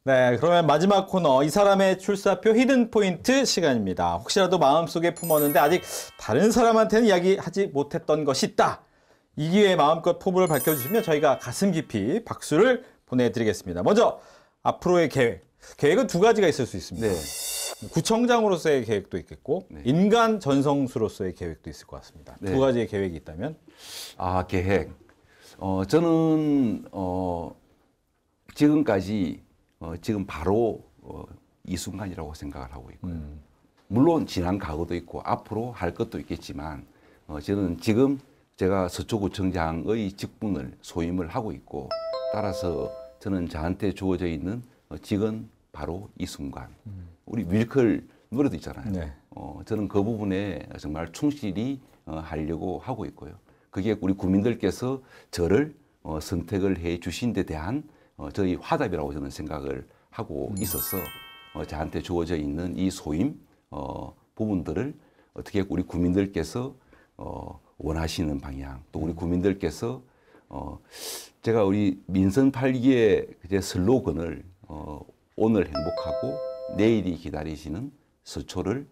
네, 그러면 마지막 코너 이 사람의 출사표 히든 포인트 시간입니다. 혹시라도 마음속에 품었는데 아직 다른 사람한테는 이야기하지 못했던 것이 있다. 이 기회에 마음껏 포부를 밝혀주시면 저희가 가슴 깊이 박수를 보내드리겠습니다. 먼저 앞으로의 계획. 계획은 두 가지가 있을 수 있습니다. 네. 구청장으로서의 계획도 있겠고 네. 인간 전성수로서의 계획도 있을 것 같습니다. 네. 두 가지의 계획이 있다면? 계획. 저는 지금까지 지금 바로 이 순간이라고 생각을 하고 있고요. 물론 지난 과거도 있고 앞으로 할 것도 있겠지만 저는 지금 제가 서초구청장의 직분을 소임을 하고 있고 따라서 저는 저한테 주어져 있는 지금 바로 이 순간. 우리 뮤지컬 노래도 있잖아요. 네. 저는 그 부분에 정말 충실히 하려고 하고 있고요. 그게 우리 국민들께서 저를 선택을 해 주신 데 대한 저희 화답이라고 저는 생각을 하고 있어서 저한테 주어져 있는 이 소임 부분들을 어떻게 우리 국민들께서 원하시는 방향, 또 우리 국민들께서 제가 우리 민선 8기의 슬로건을 오늘 행복하고 내일이 기다리시는 서초를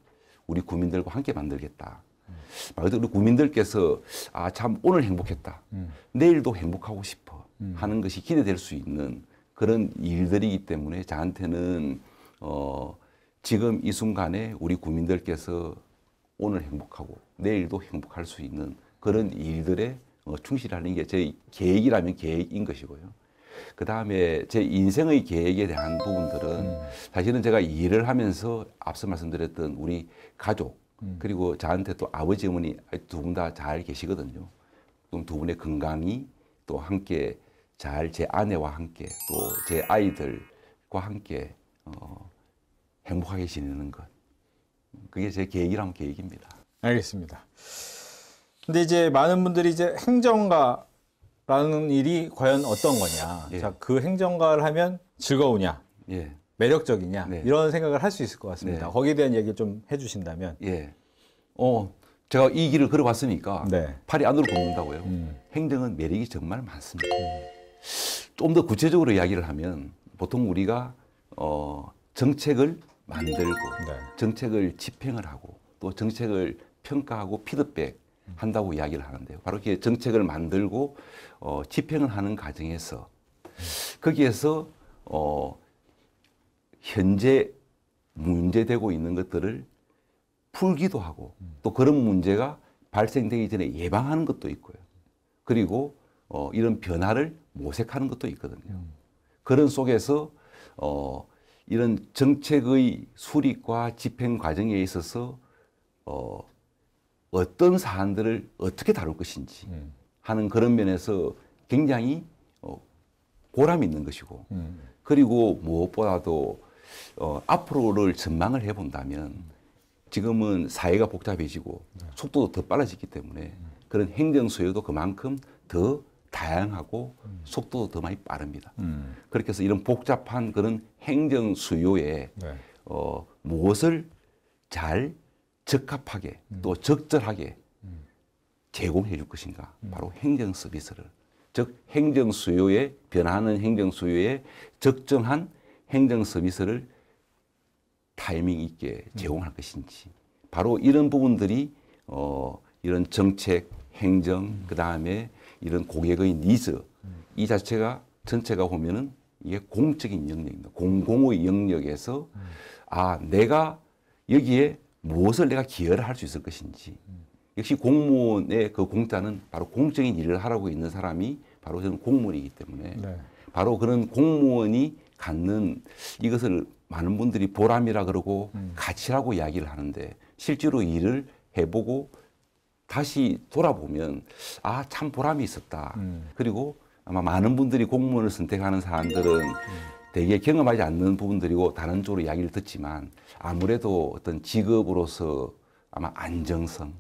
우리 국민들과 함께 만들겠다. 말 그대로 우리 국민들께서 참 오늘 행복했다. 내일도 행복하고 싶어 하는 것이 기대될 수 있는 그런 일들이기 때문에 저한테는 지금 이 순간에 우리 국민들께서 오늘 행복하고 내일도 행복할 수 있는 그런 일들에 충실하는 게 제 계획이라면 계획인 것이고요. 그 다음에 제 인생의 계획에 대한 부분들은 사실은 제가 일을 하면서 앞서 말씀드렸던 우리 가족 그리고 저한테 또 아버지 어머니 두 분 다 잘 계시거든요. 두 분의 건강이 또 함께 잘 제 아내와 함께 또 제 아이들과 함께 행복하게 지내는 것. 그게 제 계획이라면 계획입니다. 알겠습니다. 근데 이제 많은 분들이 이제 행정가라는 일이 과연 어떤 거냐. 예. 자, 그 행정가를 하면 즐거우냐, 예. 매력적이냐, 네. 이런 생각을 할 수 있을 것 같습니다. 네. 거기에 대한 얘기를 좀 해주신다면. 예. 제가 이 길을 걸어봤으니까 네. 팔이 안으로 굽는다고요. 행정은 매력이 정말 많습니다. 좀 더 구체적으로 이야기를 하면 보통 우리가 정책을 만들고 네. 정책을 집행을 하고 또 정책을 평가하고 피드백 한다고 이야기를 하는데요. 바로 이렇게 정책을 만들고 집행을 하는 과정에서 거기에서 현재 문제되고 있는 것들을 풀기도 하고 또 그런 문제가 발생되기 전에 예방하는 것도 있고요. 그리고 이런 변화를 모색하는 것도 있거든요. 그런 속에서 이런 정책의 수립과 집행 과정에 있어서 어떤 사안들을 어떻게 다룰 것인지 하는 그런 면에서 굉장히 보람이 있는 것이고 그리고 무엇보다도 앞으로를 전망을 해본다면 지금은 사회가 복잡해지고 속도도 더 빨라졌기 때문에 그런 행정 수요도 그만큼 더 다양하고 속도도 더 많이 빠릅니다. 그렇게 해서 이런 복잡한 그런 행정 수요에 네. 무엇을 잘 적합하게 또 적절하게 제공해 줄 것인가. 바로 행정 서비스를. 즉 행정 수요에 변화하는 행정 수요에 적정한 행정 서비스를 타이밍 있게 제공할 것인지. 바로 이런 부분들이 이런 정책, 행정, 그 다음에 이런 고객의 니즈 이 자체가 전체가 보면은 이게 공적인 영역입니다. 공공의 영역에서 내가 여기에 무엇을 내가 기여를 할 수 있을 것인지. 역시 공무원의 그 공자는 바로 공적인 일을 하라고 있는 사람이 바로 저는 공무원이기 때문에 네. 바로 그런 공무원이 갖는 이것을 많은 분들이 보람이라 그러고 가치라고 이야기를 하는데 실제로 일을 해보고 다시 돌아보면 참 보람이 있었다. 그리고 아마 많은 분들이 공무원을 선택하는 사람들은 대개 경험하지 않는 부분들이고 다른 쪽으로 이야기를 듣지만 아무래도 어떤 직업으로서 아마 안정성,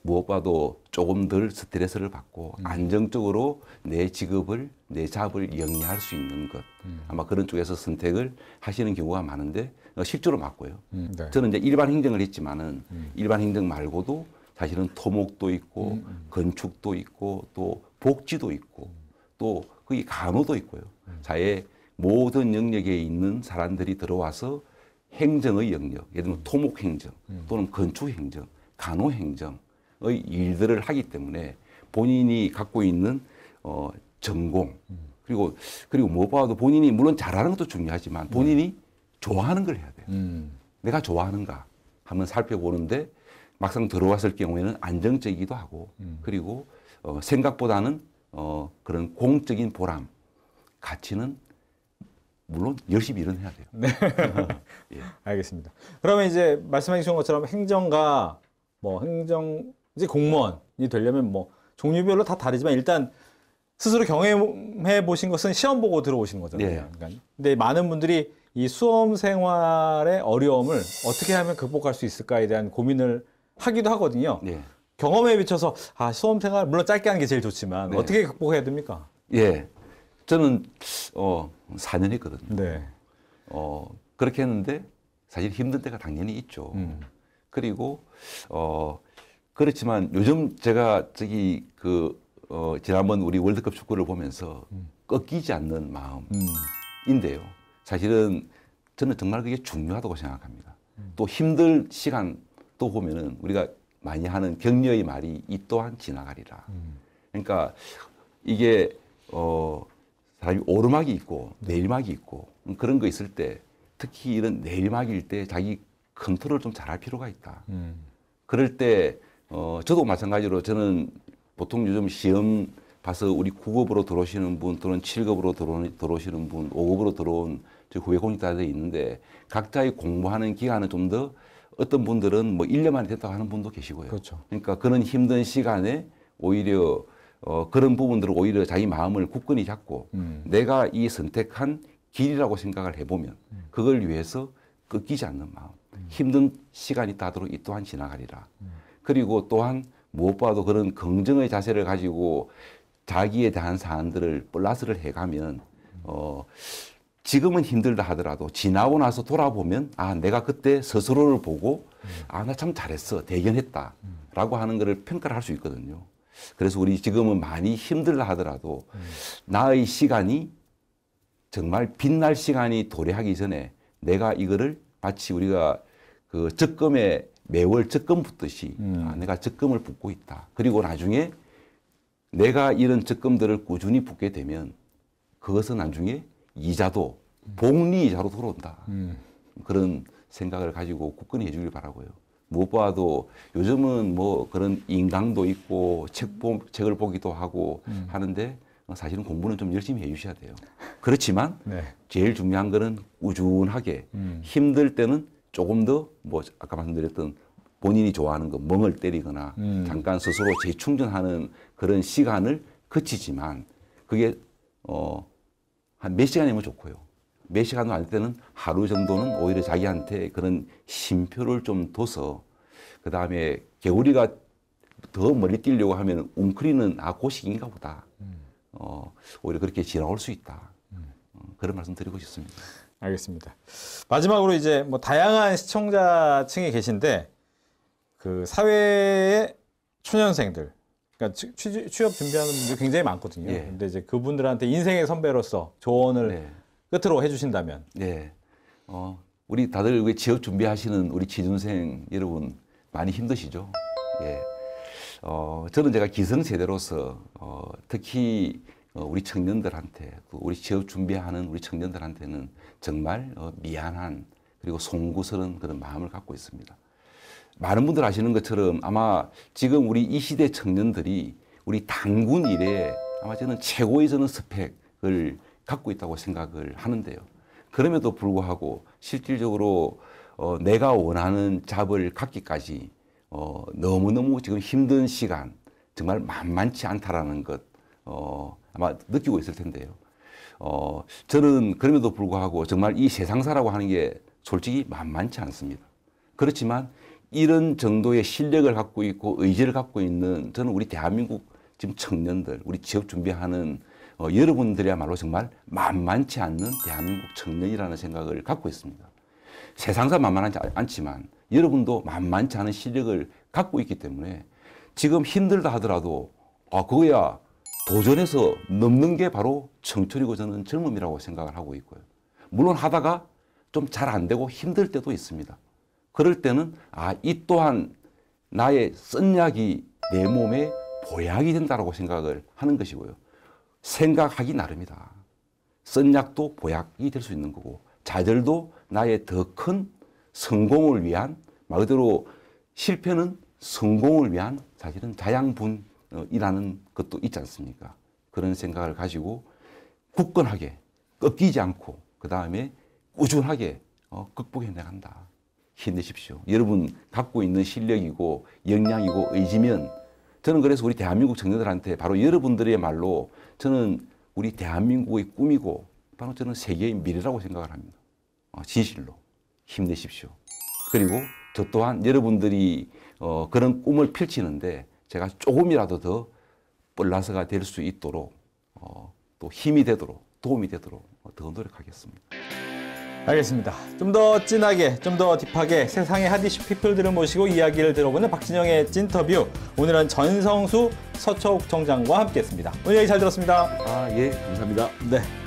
무엇보다도 조금 덜 스트레스를 받고 안정적으로 내 직업을, 내 잡을 영위할 수 있는 것. 아마 그런 쪽에서 선택을 하시는 경우가 많은데 실제로 맞고요. 네. 저는 이제 일반 행정을 했지만은 일반 행정 말고도 사실은 토목도 있고 건축도 있고 또 복지도 있고 또 거기 간호도 있고요. 사회 모든 영역에 있는 사람들이 들어와서 행정의 영역, 예를 들면 토목행정 또는 건축행정, 간호행정의 일들을 하기 때문에 본인이 갖고 있는 전공 그리고 무엇보다도 본인이 물론 잘하는 것도 중요하지만 본인이 좋아하는 걸 해야 돼요. 내가 좋아하는가 한번 살펴보는데 막상 들어왔을 경우에는 안정적이기도 하고 그리고 생각보다는 그런 공적인 보람, 가치는 물론 열심히 일은 해야 돼요. 네. 예. 알겠습니다. 그러면 이제 말씀해 주신 것처럼 행정가, 이제 공무원이 되려면 종류별로 다 다르지만 일단 스스로 경험해 보신 것은 시험 보고 들어오시는 거잖아요. 네. 그러니까 근데 많은 분들이 이 수험 생활의 어려움을 어떻게 하면 극복할 수 있을까에 대한 고민을 하기도 하거든요. 네. 경험에 비춰서 수험 생활 물론 짧게 하는 게 제일 좋지만 네. 어떻게 극복해야 됩니까? 예. 저는 4년 했거든요. 네. 그렇게 했는데 사실 힘든 때가 당연히 있죠. 그리고 그렇지만 요즘 제가 지난번 우리 월드컵 축구를 보면서 꺾이지 않는 마음인데요. 사실은 저는 정말 그게 중요하다고 생각합니다. 또 힘들 시간 또 보면은 우리가 많이 하는 격려의 말이 이 또한 지나가리라. 그러니까 이게 사람이 오르막이 있고 내리막이 있고 그런 거 있을 때 특히 이런 내리막일 때 자기 컨트롤을 좀 잘할 필요가 있다. 그럴 때 저도 마찬가지로 저는 보통 요즘 시험 봐서 우리 9급으로 들어오시는 분 또는 7급으로 들어오시는 분, 5급으로 들어온 후배 공직자들이 있는데 각자의 공부하는 기간은 좀 더 어떤 분들은 1년 만에 됐다고 하는 분도 계시고요. 그렇죠. 그러니까 그런 힘든 시간에 오히려 그런 부분들을 오히려 자기 마음을 굳건히 잡고 내가 이 선택한 길이라고 생각을 해보면 그걸 위해서 꺾이지 않는 마음. 힘든 시간이 있다 하도록 이 또한 지나가리라. 그리고 또한 무엇보다도 그런 긍정의 자세를 가지고 자기에 대한 사안들을 플러스를 해가면 지금은 힘들다 하더라도 지나고 나서 돌아보면 내가 그때 스스로를 보고 나 참 잘했어, 대견했다 라고 하는 것을 평가를 할 수 있거든요. 그래서 우리 지금은 많이 힘들다 하더라도 나의 시간이 정말 빛날 시간이 도래하기 전에 내가 이거를 마치 우리가 그 적금에 매월 적금 붓듯이 내가 적금을 붓고 있다. 그리고 나중에 내가 이런 적금들을 꾸준히 붓게 되면 그것은 나중에 이자도 복리이자로 돌아온다. 그런 생각을 가지고 굳건히 해주길 바라고요. 무엇보다도 요즘은 그런 인강도 있고 책을 보기도 하고 하는데 사실은 공부는 좀 열심히 해주셔야 돼요. 그렇지만 네. 제일 중요한 거는 꾸준하게 힘들 때는 조금 더 아까 말씀드렸던 본인이 좋아하는 거 멍을 때리거나 잠깐 스스로 재충전하는 그런 시간을 거치지만 그게 한 몇 시간이면 좋고요. 몇 시간도 아닐 때는 하루 정도는 오히려 자기한테 그런 쉼표를 좀 둬서 그 다음에 개구리가 더 멀리 뛰려고 하면 웅크리는 그 시기인가 보다. 오히려 그렇게 지나올 수 있다. 그런 말씀 드리고 싶습니다. 알겠습니다. 마지막으로 이제 다양한 시청자층이 계신데 그 사회의 초년생들, 그러니까 취업 준비하는 분들이 굉장히 많거든요. 예. 근데 이제 그분들한테 인생의 선배로서 조언을 네. 끝으로 해주신다면. 네. 우리 다들 취업 준비하시는 우리 취준생 여러분 많이 힘드시죠? 예. 저는 제가 기성세대로서 특히 우리 청년들한테 또 우리 취업 준비하는 우리 청년들한테는 정말 미안한 그리고 송구스러운 그런 마음을 갖고 있습니다. 많은 분들 아시는 것처럼 아마 지금 우리 이 시대 청년들이 우리 단군 이래에 아마 저는 최고의 저는 스펙을 갖고 있다고 생각을 하는데요. 그럼에도 불구하고 실질적으로 내가 원하는 잡을 갖기까지 너무너무 지금 힘든 시간, 정말 만만치 않다라는 것 아마 느끼고 있을 텐데요. 저는 그럼에도 불구하고 정말 이 세상사라고 하는 게 솔직히 만만치 않습니다. 그렇지만 이런 정도의 실력을 갖고 있고 의지를 갖고 있는 저는 우리 대한민국 지금 청년들, 우리 취업 준비하는 여러분들이야말로 정말 만만치 않는 대한민국 청년이라는 생각을 갖고 있습니다. 세상사 만만하지 않지만 여러분도 만만치 않은 실력을 갖고 있기 때문에 지금 힘들다 하더라도 그거야 도전해서 넘는 게 바로 청춘이고 저는 젊음이라고 생각을 하고 있고요. 물론 하다가 좀 잘 안 되고 힘들 때도 있습니다. 그럴 때는 이 또한 나의 쓴약이 내 몸에 보약이 된다고 생각을 하는 것이고요. 생각하기 나름이다. 쓴약도 보약이 될 수 있는 거고 좌절도 나의 더 큰 성공을 위한 말 그대로 실패는 성공을 위한 사실은 자양분이라는 것도 있지 않습니까? 그런 생각을 가지고 굳건하게 꺾이지 않고 그 다음에 꾸준하게 극복해 나간다. 힘내십시오. 여러분 갖고 있는 실력이고 역량이고 의지면 저는 그래서 우리 대한민국 청년들한테 바로 여러분들의 말로 저는 우리 대한민국의 꿈이고 바로 저는 세계의 미래라고 생각을 합니다. 진실로 힘내십시오. 그리고 저 또한 여러분들이 그런 꿈을 펼치는데 제가 조금이라도 더 뻘나서가 될 수 있도록 또 힘이 되도록 도움이 되도록 더 노력하겠습니다. 알겠습니다. 좀 더 진하게, 좀 더 딥하게 세상의 핫 이슈 피플들을 모시고 이야기를 들어보는 박진영의 찐터뷰. 오늘은 전성수 서초구청장과 함께했습니다. 오늘 얘기 잘 들었습니다. 예, 감사합니다. 네.